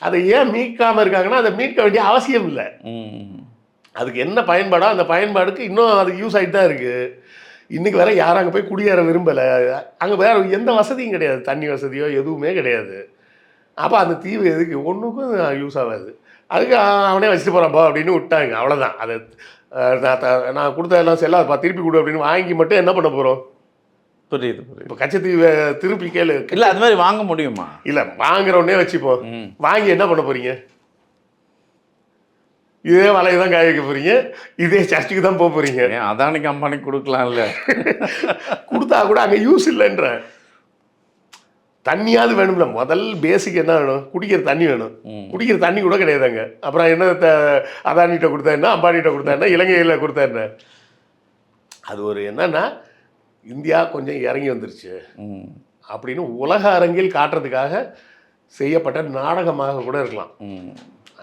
அதை ஏன் மீட்காமல் இருக்காங்கன்னா அதை மீட்க வேண்டிய அவசியம் இல்லை. அதுக்கு என்ன பயன்பாடோ அந்த பயன்பாடுக்கு இன்னும் அதுக்கு யூஸ் ஆகிட்டு தான் இருக்குது. இன்றைக்கி வேறு யாரும் அங்கே போய் குடியேற விரும்பலை. அங்கே வேறு எந்த வசதியும் கிடையாது, தண்ணி வசதியோ எதுவுமே கிடையாது. அப்போ அந்த தீவு எதுக்கு ஒன்றுக்கும் யூஸ் ஆகாது. அதுக்கு அவனே வச்சுட்டு போகிறான்ப்பா அப்படின்னு விட்டாங்க. அவ்வளோதான். அதை நான் கொடுத்த எல்லாம் செல்லாதுப்பா திருப்பி கொடு அப்படின்னு வாங்கி மட்டும் என்ன பண்ண போகிறோம்? புரியுது. இப்போ கச்சத்தீவை திருப்பி கேளு. இல்லை, அது மாதிரி வாங்க முடியுமா? இல்லை, வாங்குறவனே வச்சுப்போம். வாங்கி என்ன பண்ண போகிறீங்க? இதே வலையை தான் காய வைக்க போகிறீங்க, இதே சர்ச்சுக்கு தான் போக போகிறீங்க. அதானிக்கு அம்பானிக்கு கொடுக்கலாம்ல. கொடுத்தா கூட அங்கே யூஸ் இல்லைன்ற. தண்ணியாவது வேணும்ல. முதல் பேசிக் என்ன வேணும்? குடிக்கிற தண்ணி வேணும். குடிக்கிற தண்ணி கூட கிடையாது அங்கே. அப்புறம் என்ன அதானிகிட்ட கொடுத்தா என்ன, அம்பானிகிட்ட கொடுத்தா என்ன, இலங்கையில் கொடுத்தா என்ன? அது ஒரு என்னன்னா இந்தியா கொஞ்சம் இறங்கி வந்துருச்சு அப்படின்னு உலக அரங்கில் காட்டுறதுக்காக செய்யப்பட்ட நாடகமாக கூட இருக்கலாம்.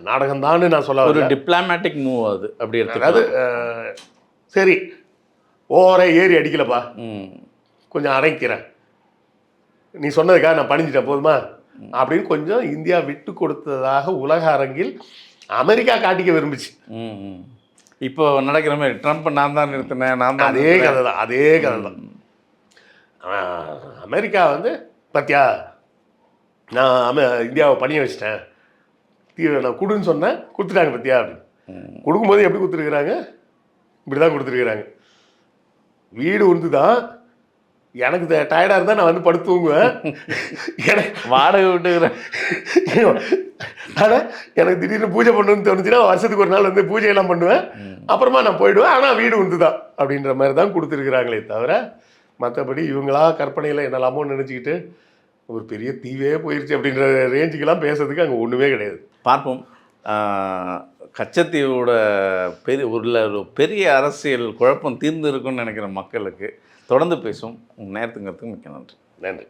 நாடகம் தான் நான் சொல்ல ஒரு டிப்ளமேட்டிக் மூவ் அது. அப்படி அதாவது சரி ஓவரா ஏறி அடிக்கலப்பா, கொஞ்சம் அரைக்கிறேன், நீ சொன்னதுக்காக நான் பணிஞ்சிட்டேன் போதுமா அப்படின்னு கொஞ்சம் இந்தியா விட்டு கொடுத்ததாக உலக அரங்கில் அமெரிக்கா காட்டிக்க விரும்புச்சு. இப்போ நடக்கிற மாதிரி ட்ரம்ப் நான் தான் நிறுத்தினேன், நான் தான். அதே கதை தான், அதே கதை தான். அமெரிக்கா வந்து பார்த்தியா நான் இந்தியாவை பணிய வச்சிட்டேன், தீவிர நான் கொடுன்னு சொன்னேன், கொடுத்துட்டாங்க பார்த்தியா அப்படின்னு. கொடுக்கும்போது எப்படி கொடுத்துருக்குறாங்க? இப்படி தான் கொடுத்துருக்குறாங்க. வீடு உண்டு தான், எனக்கு டயர்டாக இருந்தால் நான் வந்து படுத்து தூங்குவேன், எனக்கு வாடகை விட்டுக்கிறேன். ஆனால் எனக்கு திடீர்னு பூஜை பண்ணணும்னு தோணுச்சுன்னா வருஷத்துக்கு ஒரு நாள் வந்து பூஜையெல்லாம் பண்ணுவேன், அப்புறமா நான் போயிடுவேன், ஆனால் வீடு உண்டு தான் அப்படின்ற மாதிரி தான் கொடுத்துருக்குறாங்களே தவிர மற்றபடி இவங்களா கற்பனையில் என்னெல்லாமோ நினச்சிக்கிட்டு ஒரு பெரிய தீவே போயிடுச்சு அப்படின்ற ரேஞ்சுக்கெல்லாம் பேசுறதுக்கு அங்கே ஒன்றுமே கிடையாது. பார்ப்போம். கச்சத்தீவோட ஒரு பெரிய அரசியல் குழப்பம் தீர்ந்து இருக்குன்னு நினைக்கிற மக்களுக்கு தொடர்ந்து பேசும். நேரத்துங்கிறதுக்கு மிக்க நன்றி. நன்றி.